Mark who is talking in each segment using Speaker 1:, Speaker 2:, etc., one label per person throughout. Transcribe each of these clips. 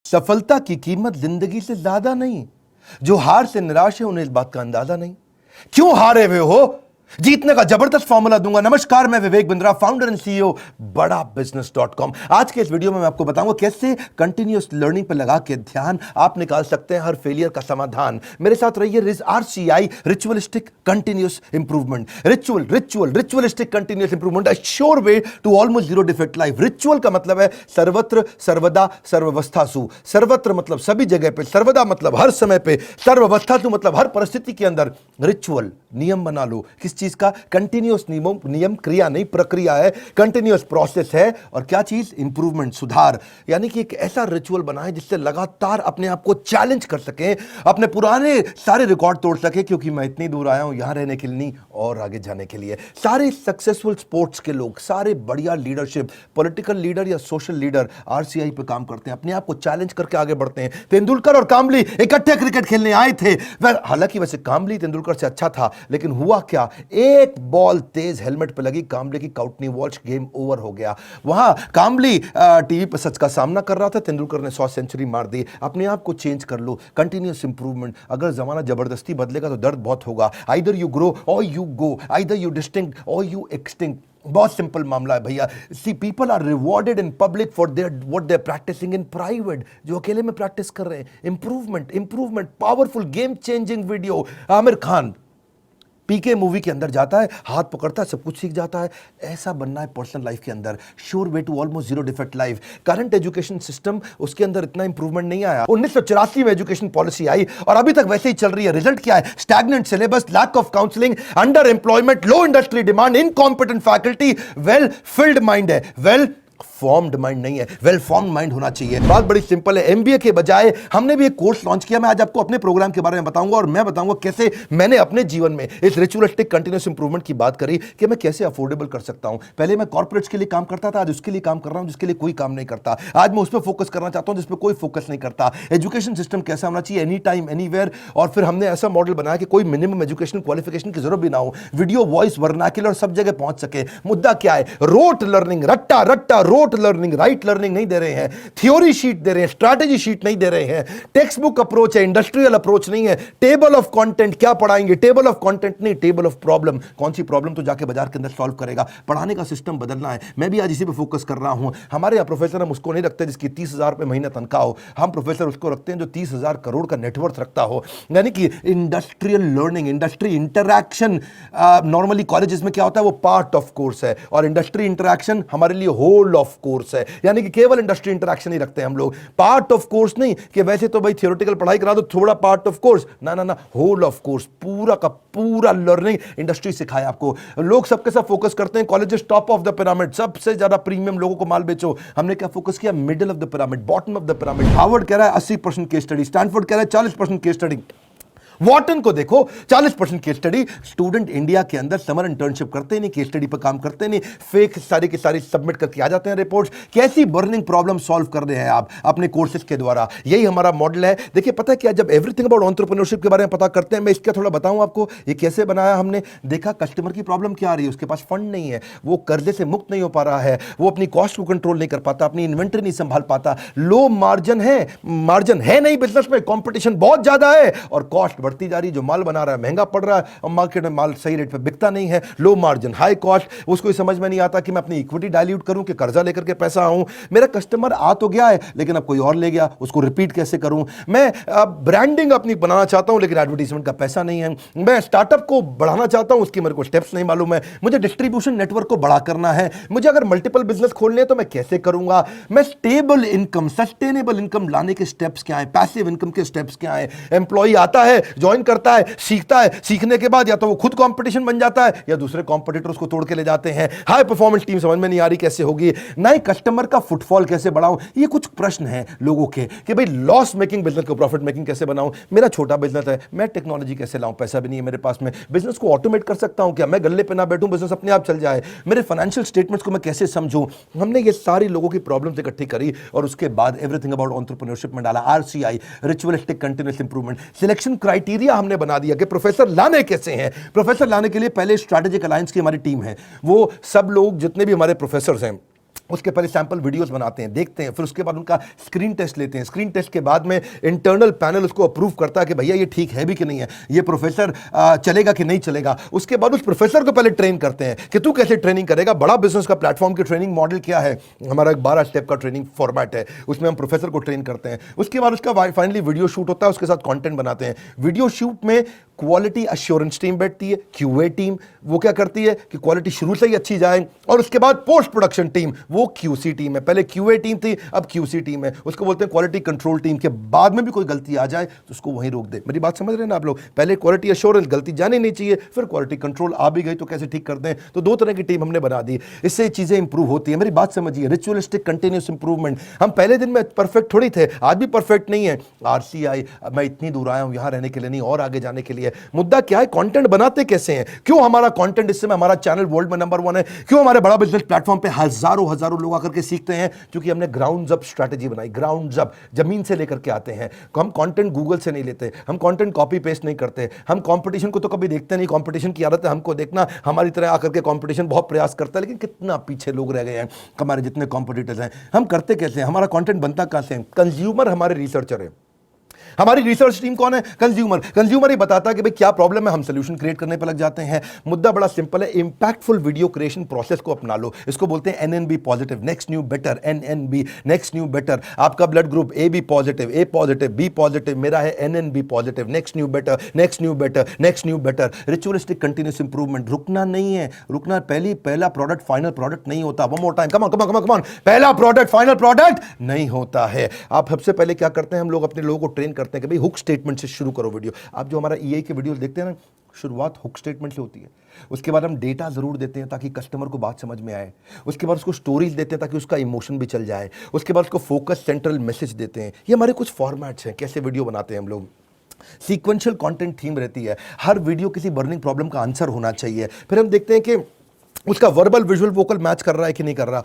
Speaker 1: सफलता की कीमत जिंदगी से ज्यादा नहीं। जो हार से निराश है उन्हें इस बात का अंदाजा नहीं। क्यों हारे हुए हो, जीतने का जबरदस्त फॉर्मूला दूंगा। नमस्कार, मैं Vivek Bindra, founder and CEO बड़ा बिजनेस.com। आज के इस वीडियो में मैं आपको बताऊंगा कैसे कंटिन्यूअस लर्निंग पर लगा के ध्यान आप निकाल सकते हैं हर फेलियर का समाधान। मेरे साथ रहिए। RCI, ritualistic continuous improvement. Ritualistic continuous improvement, a sure way to almost zero defect life. Ritual का मतलब है सर्वत्र, सर्वदा, सर्वावस्थासु। सर्वत्र मतलब सभी जगह पे, सर्वदा मतलब हर समय पे, सर्वावस्थासु मतलब हर परिस्थिति के अंदर। रिचुअल नियम बना लो। किस चीज का? कंटिन्यूअस नियम क्रिया नहीं, प्रक्रिया है, कंटिन्यूअस प्रोसेस है। और क्या चीज? इंप्रूवमेंट, सुधार। यानी कि एक ऐसा रिचुअल बनाए जिससे लगातार अपने आप को चैलेंज कर सके, अपने पुराने सारे रिकॉर्ड तोड़ सके। क्योंकि मैं इतनी दूर आया हूं यहां रहने के लिए नहीं, और आगे जाने के लिए। सारे सक्सेसफुल स्पोर्ट्स के लोग, सारे बढ़िया लीडरशिप, पॉलिटिकल लीडर या सोशल लीडर RCI पे काम करते हैं, अपने आप को चैलेंज करके आगे बढ़ते हैं। तेंदुलकर और कामली इकट्ठे क्रिकेट खेलने आए थे। हालांकि वैसे कामली तेंदुलकर से अच्छा था, लेकिन हुआ क्या? एक बॉल तेज हेलमेट पे लगी, कामले की काउट नहीं वॉच, गेम ओवर हो गया। वहां कामली टीवी पर सच का सामना कर रहा था, तेंदुलकर ने 100 सेंचुरी मार दी। अपने आप को चेंज कर लो, कंटिन्यूअस इंप्रूवमेंट। अगर जमाना जबरदस्ती बदलेगा तो दर्द बहुत होगा। Either you grow or you go, either you distinct or you extinct. बहुत सिंपल मामला है भैया। See people are rewarded in public for their what they are practicing in private. जो अकेले में प्रैक्टिस कर रहे हैं, improvement, powerful game changing video. Aamir Khan PK movie के अंदर जाता है, हाथ पकड़ता है, सब कुछ सीख जाता है। ऐसा बनना है पर्सनल लाइफ के अंदर। Sure way to almost zero defect life. Current education system, उसके अंदर इतना इंप्रूवमेंट नहीं आया। 1984 में एजुकेशन पॉलिसी आई और अभी तक वैसे ही चल रही है। रिजल्ट क्या है? Stagnant syllabus, lack of counselling, under employment, low industry demand, incompetent faculty. Well filled mind है, वेल फॉर्म्ड माइंड नहीं है, वेल फॉर्म्ड माइंड होना चाहिए। बात बड़ी सिंपल है। MBA के बजाय हमने भी एक कोर्स लॉन्च किया। मैं आज आपको अपने प्रोग्राम के बारे में बताऊंगा और मैं बताऊंगा कैसे मैंने अपने जीवन में इस रिचुअलिस्टिक कंटिन्यूअस इंप्रूवमेंट की बात करी कि मैं कैसे अफोर्डेबल कर सकता हूं। पहले मैं कॉर्पोरेट्स के लिए काम करता था, आज उसके लिए काम कर रहा हूं जिसके लिए कोई काम नहीं करता। आज मैं उस पर फोकस करना चाहता हूं जिस पर कोई फोकस नहीं करता। एजुकेशन सिस्टम कैसा होना चाहिए? Any time anywhere. और फिर हमने ऐसा मॉडल बनाया कि कोई मिनिमम एजुकेशन क्वालिफिकेशन की जरूरत भी ना हो, वीडियो, वॉइस, वर्नाक्युलर सब जगह पहुंच सके। मुद्दा क्या है? रोट लर्निंग, रट्टा रोट लर्निंग, राइट लर्निंग नहीं दे रहे हैं। थ्योरी शीट दे रहे हैं, स्ट्रैटेजी शीट नहीं दे रहे हैं। टेक्स्ट बुक अप्रोच है, इंडस्ट्रियल अप्रोच नहीं है। टेबल ऑफ कंटेंट क्या पढ़ाएंगे? टेबल ऑफ कंटेंट नहीं, टेबल ऑफ प्रॉब्लम। कौन सी प्रॉब्लम तो जाके बाजार के अंदर सॉल्व करेगा। पढ़ाने का सिस्टम बदलना है। मैं भी आज इसी पे फोकस कर रहा हूं। हमारे यहाँ प्रोफेसर हम उसको नहीं रखते जिसकी 30,000 रुपए महीना तनख्वाह हो। हम प्रोफेसर उसको रखते हैं जो 30,000 करोड़ का नेटवर्थ रखता हो। यानी कि industrial learning, industry interaction. Normally colleges में क्या होता है? वो पार्ट ऑफ कोर्स है, और इंडस्ट्री इंटरैक्शन हमारे लिए होल ऑफ कोर्स है। यानी कि केवल इंडस्ट्री इंटरैक्शन ही रखते हैं हम लोग, पार्ट ऑफ कोर्स नहीं कि वैसे तो भाई थियोरेटिकल पढ़ाई करा दो, थोड़ा पार्ट ऑफ कोर्स। ना, होल ऑफ कोर्स, पूरा का पूरा लर्निंग इंडस्ट्री सिखाए आपको। लोग सबके सब फोकस करते हैं colleges top of the pyramid, सबसे ज्यादा प्रीमियम लोगों को माल बेचो। हमने क्या फोकस किया? Middle of the pyramid, bottom of the pyramid. Harvard कह रहा है 80% केस स्टडी, स्टैनफोर्ड कह रहा है 40% केस स्टडी। वॉटन को देखो 40% केस स्टडी। स्टूडेंट इंडिया के अंदर समर इंटर्नशिप करते नहीं, केस स्टडी पर काम करते नहीं, फेक सारी की सारी सबमिट करके आ जाते हैं रिपोर्ट्स। कैसी बर्निंग प्रॉब्लम सॉल्व कर रहे हैं आप अपने कोर्सेज के द्वारा? यही हमारा मॉडल है। देखिए पता है क्या, जब एवरीथिंग अबाउट एंटरप्रेन्योरशिप के बारे में पता करते हैं, मैं इसका थोड़ा बताऊं आपको ये कैसे बनाया हमने। देखा कस्टमर की प्रॉब्लम क्या आ रही है, उसके पास फंड नहीं है, वो कर्जे से मुक्त नहीं हो पा रहा है, वो अपनी कॉस्ट को कंट्रोल नहीं कर पाता, अपनी इन्वेंटरी नहीं संभाल पाता, लो मार्जिन है नहीं बिजनेस में, कॉम्पिटिशन बहुत ज्यादा है और कॉस्ट बढ़ती जा रही है। जो माल बना रहा है महंगा पड़ रहा है और मार्केट में माल सही रेट पे बिकता नहीं है। Low margin, high cost. उसको समझ में नहीं आता कि मैं अपनी इक्विटी डाइल्यूट करूं कि कर्जा लेकर के पैसा आऊं। मेरा कस्टमर आ तो गया है लेकिन अब कोई और ले गया, उसको रिपीट कैसे करूं। मैं ब्रांडिंग अपनी बनाना चाहता हूं लेकिन एडवर्टाइजमेंट का पैसा नहीं है। मैं स्टार्टअप को बढ़ाना चाहता हूं, उसकी मेरे को स्टेप्स नहीं मालूम है। मुझे डिस्ट्रीब्यूशन नेटवर्क को बड़ा करना है। मुझे अगर मल्टीपल बिजनेस खोलने हैं तो मैं कैसे करूंगा। मैं स्टेबल इनकम, सस्टेनेबल इनकम लाने के स्टेप्स क्या है, पैसिव इनकम के स्टेप्स क्या है। एम्प्लॉई आता है, ज्वाइन करता है, सीखता है, सीखने के बाद या तो वो खुद कंपटीशन बन जाता है या दूसरे कंपटीटर उसको तोड़ के ले जाते हैं। हाई परफॉर्मेंस टीम समझ में नहीं आ रही कैसे होगी। नए कस्टमर का फुटफॉल कैसे बढ़ाऊं। ये कुछ प्रश्न हैं लोगों के कि भाई लॉस मेकिंग बिजनेस को प्रॉफिट मेकिंग कैसे बनाऊं। मेरा छोटा बिजनेस है, मैं टेक्नोलॉजी कैसे लाऊं, पैसा भी नहीं है मेरे पास में। बिजनेस को ऑटोमेट कर सकता हूं क्या? मैं गल्ले पे ना बैठूं, बिजनेस अपने आप चल जाए। मेरे फाइनेंशियल स्टेटमेंट्स को मैं कैसे समझूं। हमने ये सारी लोगों की प्रॉब्लम्स इकट्ठी करी और उसके बाद एवरीथिंग अबाउट एंटरप्रेन्योरशिप में डाला। RCI, ritualistic continuous improvement. Selection criteria हमने बना दिया कि प्रोफेसर लाने कैसे हैं। प्रोफेसर लाने के लिए पहले स्ट्रैटेजिक अलायंस की हमारी टीम है। वो सब लोग जितने भी हमारे प्रोफेसर हैं उसके पहले सैंपल वीडियोस बनाते हैं, देखते हैं, फिर उसके बाद उनका स्क्रीन टेस्ट लेते हैं। स्क्रीन टेस्ट के बाद में इंटरनल पैनल उसको अप्रूव करता है कि भैया ये ठीक है भी कि नहीं है, ये प्रोफेसर चलेगा कि नहीं चलेगा। उसके बाद उस प्रोफेसर को पहले ट्रेन करते हैं कि तू कैसे ट्रेनिंग करेगा। बड़ा बिजनेस का प्लेटफॉर्म की ट्रेनिंग मॉडल क्या है, हमारा एक 12 स्टेप का ट्रेनिंग फॉर्मेट है, उसमें हम प्रोफेसर को ट्रेन करते हैं। उसके बाद उसका फाइनली वीडियो शूट होता है, उसके साथ कंटेंट बनाते हैं। वीडियो शूट में क्वालिटी अश्योरेंस टीम बैठती है, क्यूए टीम, वो क्या करती है कि क्वालिटी शुरू से ही अच्छी जाए, और उसके बाद पोस्ट प्रोडक्शन टीम, वो क्यूसी टीम है। पहले क्यूए टीम थी, अब क्यूसी टीम है, उसको बोलते हैं क्वालिटी कंट्रोल टीम। के बाद में भी कोई गलती आ जाए तो उसको वहीं रोक दे। मेरी बात समझ रहे हैं ना आप लोग? पहले क्वालिटी अश्योरेंस, गलती जानी नहीं चाहिए, फिर क्वालिटी कंट्रोल, आ भी गई तो कैसे ठीक कर दें। तो दो तरह की टीम हमने बना दी, इससे चीजें इंप्रूव होती है। मेरी बात समझिए, रिचुअलिस्टिक कंटिन्यूस इंप्रूवमेंट। हम पहले दिन में परफेक्ट थोड़ी थे, आज भी परफेक्ट नहीं है। आरसीआई, मैं इतनी दूर आया हूं यहां रहने के लिए नहीं, और आगे जाने के लिए। मुद्दा क्या है, कंटेंट बनाते कैसे हैं? क्यों हमारा कंटेंट इस समय हमारा चैनल वर्ल्ड में नंबर 1 है? क्यों हमारे बड़ा बिजनेस प्लेटफॉर्म पे हजारों लोग आकर के सीखते हैं? क्योंकि हमने ग्राउंड अप स्ट्रेटजी बनाई, ग्राउंड अप, जमीन से लेकर के आते हैं। हम कंटेंट गूगल से नहीं लेते, हम कंटेंट कॉपी पेस्ट नहीं करते, हम कंपटीशन को तो कभी देखते नहीं। कंपटीशन की आदत है हमको देखना, हमारी तरह आकर के कंपटीशन बहुत प्रयास करता है, लेकिन कितना पीछे लोग रह गए हैं हमारे जितने कॉम्पिटिटर्स हैं। हम करते कैसे हैं? हमारा कंटेंट बनता कहां से है? कंज्यूमर हमारे रिसर्चर है। हमारी रिसर्च टीम कौन है? कंज्यूमर। कंज्यूमर ही बताता है कि भाई क्या प्रॉब्लम है, हम सोल्यूशन क्रिएट करने पर लग जाते हैं। मुद्दा बड़ा सिंपल है, इंपैक्टफुल वीडियो क्रिएशन प्रोसेस को अपना लो। इसको बोलते हैं NNB positive, next new better, NNB, next new better. आपका blood group A B positive, A positive, B positive, मेरा है NNB positive, next new better, next new better, next new better. Ritualistic continuous improvement, रुकना नहीं है, रुकना। पहला product final product नहीं होता। One more time, come on, पहला प्रोडक्ट फाइनल प्रोडक्ट नहीं होता है। आप सबसे पहले क्या करते हैं, हम लोग अपने लोगों को ट्रेन करते हैं कि भाई हुक स्टेटमेंट से शुरू करो वीडियो। आप जो हमारा ईआई के वीडियो देखते हैं ना, शुरुआत हुक स्टेटमेंट से होती है। उसके बाद हम डेटा जरूर देते हैं ताकि कस्टमर को बात समझ में आए। उसके बाद उसको स्टोरीज देते हैं ताकि उसका इमोशन भी चल जाए। उसके बाद उसको फोकस सेंट्रल मैसेज देते हैं। ये हमारे कुछ फॉर्मेट्स हैं, कैसे वीडियो बनाते हैं हम लोग। सीक्वेंशियल कंटेंट थीम रहती है, हर वीडियो किसी बर्निंग प्रॉब्लम का आंसर होना चाहिए। फिर हम देखते हैं कि उसका वर्बल विजुअल वोकल मैच कर रहा है कि नहीं कर रहा,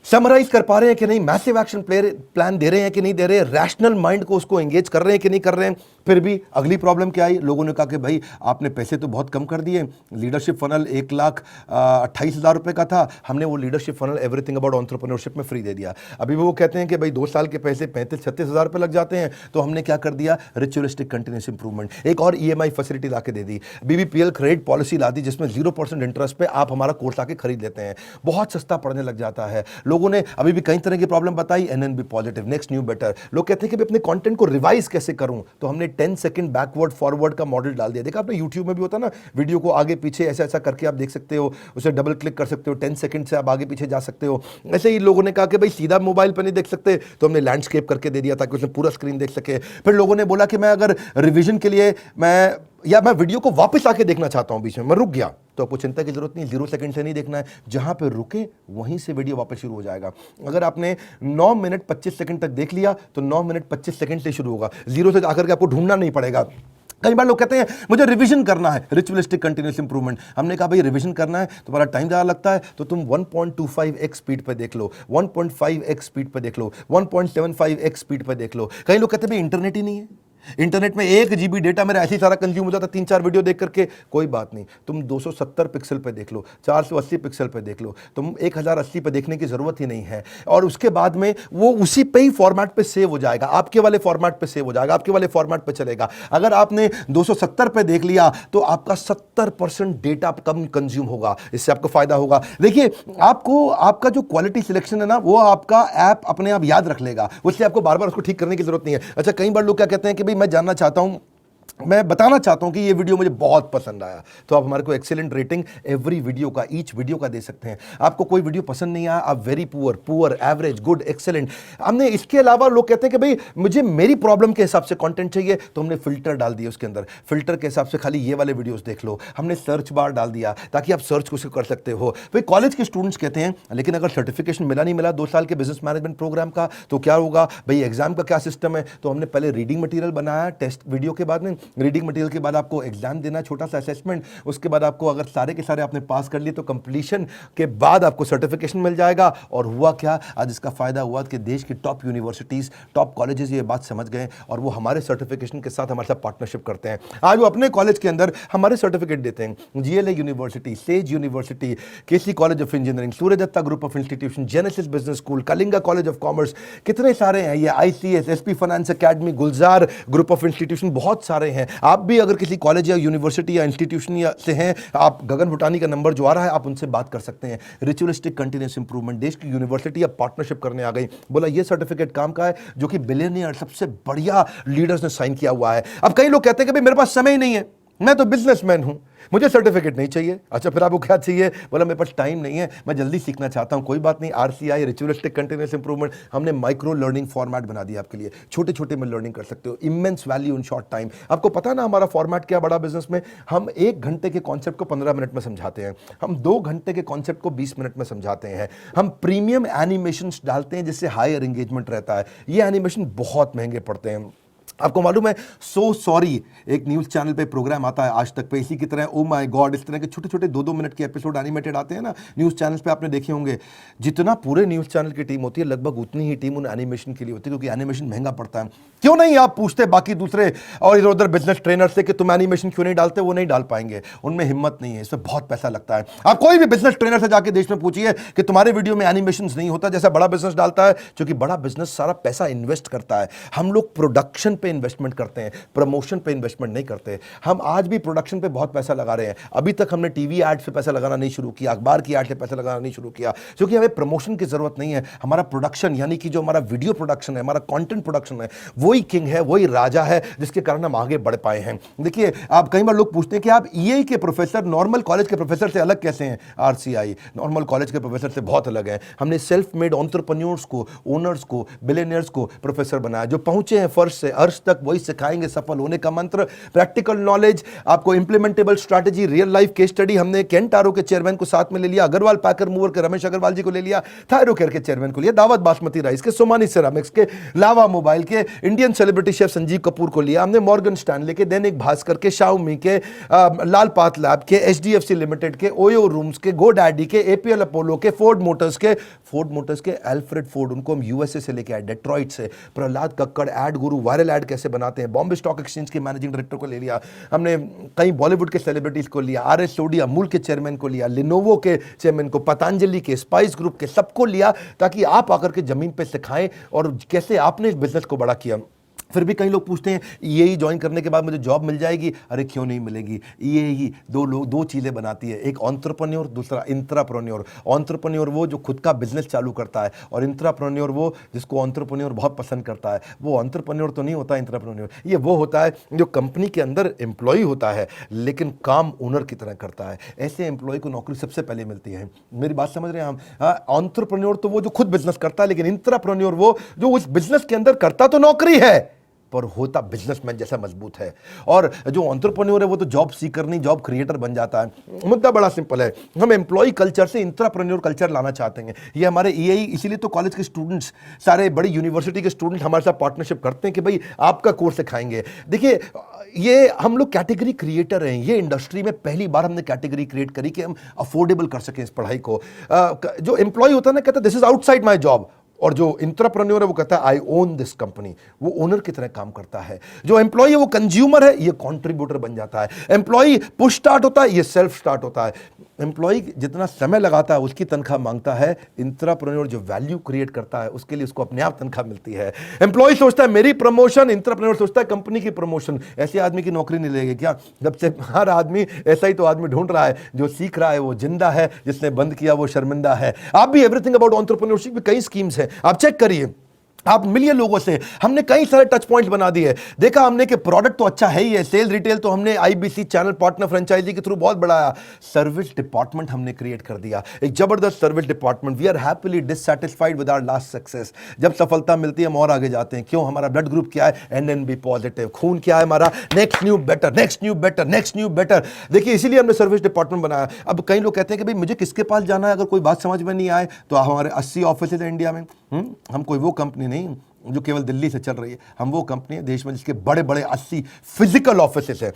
Speaker 1: समराइज कर पा रहे हैं कि नहीं, मैसिव एक्शन प्लान दे रहे हैं कि नहीं दे रहे, रैशनल माइंड को उसको एंगेज कर रहे हैं कि नहीं कर रहे हैं। फिर भी अगली प्रॉब्लम क्या आई, लोगों ने कहा कि भाई आपने पैसे तो बहुत कम कर दिए, लीडरशिप फनल 1,28,000 रुपए का था, हमने वो leadership funnel everything about entrepreneurship में फ्री दे दिया। अभी वो कहते हैं कि भाई 2 साल के पैसे 35-36 हज़ार रुपये लग जाते हैं। तो हमने क्या कर दिया, रिचुअलिस्टिक कंटिन्यूस इंप्रूवमेंट, एक और ईएमआई फैसिलिटी ला के दे दी, बीबीपीएल क्रेडिट पॉलिसी ला दी, जिसमें 0% इंटरेस्ट पे आप हमारा कोर्स आके खरीद लेते हैं। बहुत सस्ता पड़ने लग जाता है। लोगों ने अभी भी कई तरह की प्रॉब्लम बताई, NNB positive, next new better. लोग कहते हैं कि अपने कंटेंट को रिवाइज कैसे करूं, तो हमने 10 सेकंड बैकवर्ड फॉरवर्ड का मॉडल डाल दिया। देखा आपने यूट्यूब में भी होता ना, वीडियो को आगे पीछे ऐसा ऐसा करके आप देख सकते हो, उसे डबल क्लिक कर सकते हो, 10 सेकंड से आप आगे पीछे जा सकते हो। ऐसे ही लोगों ने कहा कि भाई सीधा मोबाइल पर नहीं देख सकते, तो हमने लैंडस्केप करके दे दिया ताकि उसमें पूरा स्क्रीन देख सके। फिर लोगों ने बोला कि मैं अगर रिविजन के लिए मैं वीडियो को वापस आके देखना चाहता हूं, बीच में मैं रुक गया, तो आपको चिंता की जरूरत नहीं, 0 सेकंड से नहीं देखना है, जहां पे रुके वहीं से वीडियो वापस शुरू हो जाएगा। अगर आपने 9 मिनट 25 सेकंड तक देख लिया तो 9 मिनट 25 सेकंड से शुरू होगा, 0 से आकर के आपको ढूंढना नहीं पड़ेगा। कई बार लोग कहते हैं मुझे रिवीजन करना है, रिचुअलिस्टिक कंटिन्यूअस इंप्रूवमेंट। हमने कहा भाई रिवीजन करना है, तुम्हारा टाइम ज़्यादा लगता है, तो तुम 1.25x स्पीड पे देख लो, 1.5x स्पीड पे देख लो, 1.75x स्पीड पे देख लो। कई लोग कहते हैं भाई इंटरनेट ही नहीं है, इंटरनेट में 1 GB डेटा मेरा ऐसे ही सारा कंज्यूम हो जाता, 3-4 वीडियो देख करके। कोई बात नहीं, तुम 270 पिक्सल पे देख लो, 480 पिक्सल पे देख लो, तुम 1080 पे देखने की जरूरत ही नहीं है। और उसके बाद में वो उसी पे ही फॉर्मेट पे सेव हो जाएगा, आपके वाले फॉर्मेट पे सेव हो जाएगा, आपके वाले फॉर्मेट पे चलेगा। अगर आपने 270 पे देख लिया तो आपका 70% डेटा कम कंज्यूम होगा, इससे आपको फायदा होगा। देखिए, आपको आपका जो क्वालिटी सिलेक्शन है ना, वो आपका ऐप अपने आप याद रख लेगा, उससे आपको बार बार उसको ठीक करने की जरूरत नहीं है। अच्छा, कई बार लोग क्या कहते हैं कि भाई मैं जानना चाहता हूं, मैं बताना चाहता हूं कि ये वीडियो मुझे बहुत पसंद आया, तो आप हमारे को एक्सीलेंट रेटिंग एवरी वीडियो का, ईच वीडियो का दे सकते हैं। आपको कोई वीडियो पसंद नहीं आया, आप very poor, average, good, excellent. हमने इसके अलावा लोग कहते हैं कि भाई मुझे मेरी प्रॉब्लम के हिसाब से कंटेंट चाहिए, तो हमने फिल्टर डाल दिया उसके अंदर, फिल्टर के हिसाब से खाली ये वाले वीडियोस देख लो। हमने सर्च बार डाल दिया ताकि आप सर्च कुछ कर सकते हो। भाई कॉलेज के स्टूडेंट्स कहते हैं लेकिन अगर सर्टिफिकेशन मिला नहीं मिला 2 साल के बिजनेस मैनेजमेंट प्रोग्राम का, तो क्या होगा भाई, एग्जाम का क्या सिस्टम है। तो हमने पहले रीडिंग मटेरियल बनाया टेस्ट वीडियो के बाद में, रीडिंग मटेरियल के बाद आपको एग्जाम देना, छोटा सा असेसमेंट, उसके बाद आपको अगर सारे के सारे आपने पास कर लिए तो कंप्लीशन के बाद आपको सर्टिफिकेशन मिल जाएगा। और हुआ क्या, आज इसका फायदा हुआ कि देश की टॉप यूनिवर्सिटीज, टॉप कॉलेजेस ये बात समझ गए और वो हमारे सर्टिफिकेशन के साथ हमारे साथ पार्टनरशिप करते हैं। आज वो अपने कॉलेज के अंदर हमारे सर्टिफिकेट देते हैं। GLA university, Sage university, KC college of engineering, Surya Datta group of institution, Genesis business school, Kalinga college of commerce, कितने सारे हैं ये, ICS, SP finance academy, Gulzar group of institution, बहुत सारे हैं। आप भी अगर किसी कॉलेज या यूनिवर्सिटी या इंस्टीट्यूशन या से हैं, आप गगन भुटानी का नंबर जो आ रहा है आप उनसे बात कर सकते हैं। रिचुअलिस्टिक कंटिन्यूस इंप्रूवमेंट, देश की यूनिवर्सिटी अब पार्टनरशिप करने आ गई। बोला ये सर्टिफिकेट काम का है जो कि बिलियनियर सबसे बढ़िया लीडर्स ने साइन किया हुआ है। अब कई लोग कहते हैं कि भाई मेरे पास समय ही नहीं है, मैं तो बिजनेसमैन हूं, मुझे सर्टिफिकेट नहीं चाहिए। अच्छा फिर आपको क्या चाहिए? बोला मेरे पास टाइम नहीं है, मैं जल्दी सीखना चाहता हूं। कोई बात नहीं, आरसीआई, रिचुअलिस्टिक कंटिन्यूअस इंप्रूवमेंट, हमने माइक्रो लर्निंग फॉर्मेट बना दिया आपके लिए। छोटे छोटे में लर्निंग कर सकते हो, immense value in short time. आपको पता ना हमारा फॉर्मेट क्या बड़ा बिजनेस में, हम 1 घंटे के कॉन्सेप्ट को 15 मिनट में समझाते हैं, हम 2 घंटे के कॉन्सेप्ट को 20 मिनट में समझाते हैं, हम प्रीमियम एनिमेशन डालते हैं जिससे हायर एंगेजमेंट रहता है। ये एनिमेशन बहुत महंगे पड़ते हैं। आपको मालूम है, सो सॉरी एक न्यूज़ चैनल पे प्रोग्राम आता है आज तक पे, इसी की तरह ओ माय गॉड, इस तरह के छोटे छोटे 2-2 मिनट के एपिसोड एनिमेटेड आते हैं ना न्यूज़ चैनल्स पे, आपने देखे होंगे। जितना पूरे न्यूज़ चैनल की टीम होती है लगभग उतनी ही टीम उन एनिमेशन के लिए होती है, क्योंकि एनिमेशन महंगा पड़ता है। क्यों नहीं आप पूछते बाकी दूसरे और इधर उधर बिजनेस ट्रेनर से कि तुम एनिमेशन क्यों नहीं डालते? वो नहीं डाल पाएंगे, उनमें हिम्मत नहीं है, इसमें बहुत पैसा लगता है। आप कोई भी बिजनेस ट्रेनर से जाके देश में पूछिए कि तुम्हारे वीडियो में एनिमेशन नहीं होता जैसा बड़ा बिजनेस डालता है, क्योंकि बड़ा बिजनेस सारा पैसा इन्वेस्ट करता है। हम लोग प्रोडक्शन पे इन्वेस्टमेंट करते हैं, प्रमोशन पे इन्वेस्टमेंट नहीं करते। हम आज भी प्रोडक्शन पे बहुत पैसा लगा रहे हैं। अभी तक हमने टीवी एड से पैसा लगाना नहीं शुरू किया, अखबार की एड से पैसा लगाना नहीं शुरू किया, क्योंकि हमें प्रमोशन की जरूरत नहीं है। हमारा प्रोडक्शन यानी कि जो हमारा वीडियो प्रोडक्शन है, हमारा कंटेंट प्रोडक्शन है, वही किंग है, वही राजा है, जिसके कारण हम आगे बढ़ पाए हैं। देखिए, आप कई बार लोग पूछते हैं कि आप ईए के प्रोफेसर नॉर्मल कॉलेज के प्रोफेसर से अलग कैसे हैं? आरसीआई नॉर्मल कॉलेज के प्रोफेसर से बहुत अलग है। हमने सेल्फ मेड एंटरप्रेन्योर्स को, ओनर्स को, बिलियनियर्स को प्रोफेसर बनाया, जो पहुंचे हैं फर्श से अर्श तक, वही सिखाएंगे सफल होने का मंत्र, प्रैक्टिकल नॉलेज, आपको implementable strategy, real life case study. हमने केंटारो के चेयरमैन को साथ में ले लिया, अग्रवाल पैकर मूवर के रमेश अग्रवाल जी को ले लिया, थायरोकेयर के चेयरमैन को लिया, दावत बासमती राइस के, सोमानी सेरामिक्स के, लावा मोबाइल के Indian celebrity chef Sanjeev Kapoor को लिया हमने, मॉर्गन स्टैनले के, दैनिक भास्कर के, शाओमी के, लाल पात लैब के, एचडीएफसी लिमिटेड के, ओयो रूम्स के, गोडैडी के, एपीएल अपोलो के, फोर्ड मोटर्स के, एल्फ्रेड फोर्ड, उनको हम यूएसए से लेके आए, डेट्रॉइट से, प्रहलाद कक्कड़ एड गुरु, वायरल एड कैसे बनाते हैं, बॉम्बे स्टॉक एक्सचेंज के मैनेजिंग डायरेक्टर को ले लिया हमने, कई बॉलीवुड के सेलिब्रिटीज को लिया, आरएस सोडी अमूल के चेयरमैन को लिया, लिनोवो के चेयरमैन को, पतंजलि के, स्पाइस ग्रुप के, सबको लिया ताकि आप आकर के जमीन पे सिखाएं और कैसे आपने इस बिजनेस को बड़ा किया। फिर भी कई लोग पूछते हैं ईएई ज्वाइन करने के बाद मुझे जॉब मिल जाएगी? अरे क्यों नहीं मिलेगी। ईएई दो चीज़ें बनाती है, एक एंटरप्रेन्योर, दूसरा इंट्राप्रेन्योर। एंटरप्रेन्योर वो जो खुद का बिजनेस चालू करता है, और इंट्राप्रेन्योर वो जिसको एंटरप्रेन्योर बहुत पसंद करता है। वो एंटरप्रेन्योर तो नहीं होता इंट्राप्रेन्योर, ये वो होता है जो कंपनी के अंदर एम्प्लॉय होता है लेकिन काम ओनर की तरह करता है। ऐसे एम्प्लॉय को नौकरी सबसे पहले मिलती है। मेरी बात समझ रहे हैं हम? एंटरप्रेन्योर तो वो जो खुद बिजनेस करता है, लेकिन इंट्राप्रेन्योर वो जो उस बिजनेस के अंदर करता तो नौकरी है पर होता बिजनेसमैन जैसा मजबूत है। और जो एंटरप्रेन्योर है वो तो जॉब सीकर नहीं, जॉब क्रिएटर बन जाता है। मुद्दा बड़ा सिंपल है, हम एम्प्लॉय कल्चर से इंट्राप्रेन्योर कल्चर लाना चाहते हैं। ये हमारे ईएई, इसीलिए तो कॉलेज के स्टूडेंट्स, सारे बड़ी यूनिवर्सिटी के स्टूडेंट हमारे साथ पार्टनरशिप करते हैं कि भाई आपका कोर्स सिखाएंगे। देखिए, ये हम लोग कैटेगरी क्रिएटर हैं। ये इंडस्ट्री में पहली बार हमने कैटेगरी क्रिएट करी कि हम अफोर्डेबल कर सकें इस पढ़ाई को। जो एम्प्लॉय होता है ना, कहता है this is outside my job, और जो इंट्राप्रेन्योर है वो कहता है आई ओन दिस कंपनी, वो ओनर की तरह काम करता है। जो एम्प्लॉय है वो कंज्यूमर है, ये कंट्रीब्यूटर बन जाता है। एम्प्लॉय पुश स्टार्ट होता है, ये सेल्फ स्टार्ट होता है। एम्प्लॉय जितना समय लगाता है उसकी तनख्वाह मांगता है, इंट्राप्रेन्योर जो वैल्यू क्रिएट करता है उसके लिए उसको अपने आप तनख्वाह मिलती है। एम्प्लॉय सोचता है मेरी प्रमोशन, इंट्राप्रेन्योर सोचता है कंपनी की प्रमोशन। ऐसे आदमी की नौकरी नहीं लगेगी क्या? जब से हर आदमी ऐसा ही तो आदमी ढूंढ रहा है, जो सीख रहा है वो जिंदा है, जिसने बंद किया वो शर्मिंदा है। आप भी एवरीथिंग अबाउट एंटरप्रेन्योरशिप में कई स्कीम्स हैं, आप चेक करिए। आप मिलिए लोगों से, हमने कई सारे टच पॉइंट्स बना दिए। देखा हमने कि प्रोडक्ट तो अच्छा है ही है, सेल रिटेल तो हमने आईबीसी चैनल पार्टनर फ्रेंचाइजी के थ्रू बहुत बढ़ाया। सर्विस डिपार्टमेंट हमने क्रिएट कर दिया, एक जबरदस्त service department. We are happily dissatisfied with our last success. जब सफलता मिलती है हम और आगे जाते हैं। क्यों? हमारा ब्लड ग्रुप क्या है? NNB positive. खून क्या है हमारा? Next new better, next new better, next new better. देखिए, इसीलिए हमने सर्विस डिपार्टमेंट बनाया। अब कई लोग कहते हैं कि भाई मुझे किसके पास जाना है अगर कोई बात समझ में नहीं आए, तो हमारे 80 ऑफिस है इंडिया में। हम कोई वो कंपनी नहीं, जो केवल दिल्ली से चल रही है। हम वो कंपनी है देश में जिसके बड़े बड़े 80 फिजिकल ऑफिसेस हैं,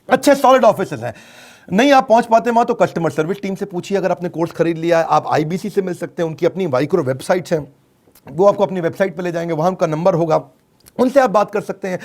Speaker 1: अच्छे सॉलिड ऑफिसेस हैं। नहीं आप पहुंच पाते वहां तो कस्टमर सर्विस टीम से पूछिए। अगर आपने कोर्स खरीद लिया है, आप आईबीसी से मिल सकते हैं, उनकी अपनी माइक्रो वेबसाइट्स हैं, वो आपको अपनी वेबसाइट पे ले जाएंगे, वहां उनका नंबर होगा, उनसे आप बात कर सकते हैं।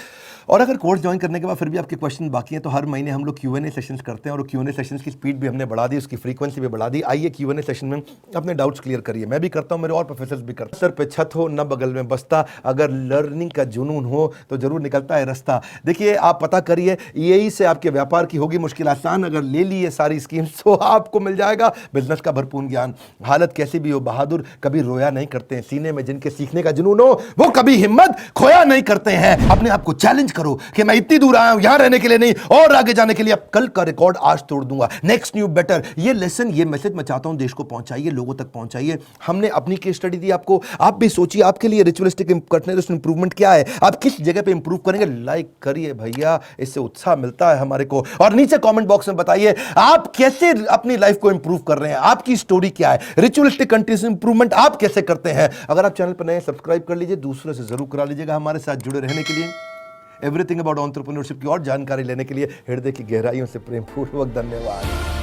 Speaker 1: और अगर कोर्स ज्वाइन करने के बाद फिर भी आपके क्वेश्चन बाकी हैं तो हर महीने हम लोग Q&A सेशंस करते हैं, और Q&A सेशंस की स्पीड भी हमने बढ़ा दी, उसकी फ्रीक्वेंसी भी बढ़ा दी। आइए Q&A सेशन में अपने डाउट्स क्लियर करिए। मैं भी करता हूं, मेरे और प्रोफेसर्स भी करते हैं। सर पे छत हो न बगल में बस्ता, अगर लर्निंग का जुनून हो तो जरूर निकलता है रास्ता। देखिए आप पता करिए, यही से आपके व्यापार की होगी मुश्किल आसान। अगर ले ली ये सारी स्कीम्स तो आपको मिल जाएगा बिजनेस का भरपूर ज्ञान। हालत कैसी भी हो, बहादुर कभी रोया नहीं करते हैं। सीने में जिनके सीखने का जुनून हो वो कभी हिम्मत खोया नहीं करते हैं। अपने आप को चैलेंज करो कि मैं इतनी दूर आया हूं यहां रहने के लिए नहीं, और आगे जाने के लिए। अब कल का रिकॉर्ड आज तोड़ दूंगा, नेक्स्ट न्यू बेटर। ये लेसन, ये मैसेज मैं चाहता हूं देश को पहुंचाइए, लोगों तक पहुंचाइए। हमने अपनी केस स्टडी दी आपको, आप भी सोचिए आपके लिए रिचुअलिस्टिक कंटीन्यूअस इंप्रूवमेंट क्या है, आप किस जगह पे इंप्रूव करेंगे। लाइक करिए भैया, इससे उत्साह मिलता है हमारे को। और नीचे कमेंट बॉक्स में बताइए आप कैसे अपनी लाइफ को इंप्रूव कर रहे हैं, आपकी स्टोरी क्या है, रिचुअलिस्टिक कंटीन्यूअस इंप्रूवमेंट आप कैसे करते हैं। अगर आप चैनल पर नए, सब्सक्राइब कर लीजिए, दूसरों से जरूर करा लीजिएगा हमारे साथ जुड़े रहने के लिए। एवरीथिंग अबाउट एंटरप्रेन्योरशिप की और जानकारी लेने के लिए हृदय की गहराइयों से प्रेमपूर्वक धन्यवाद।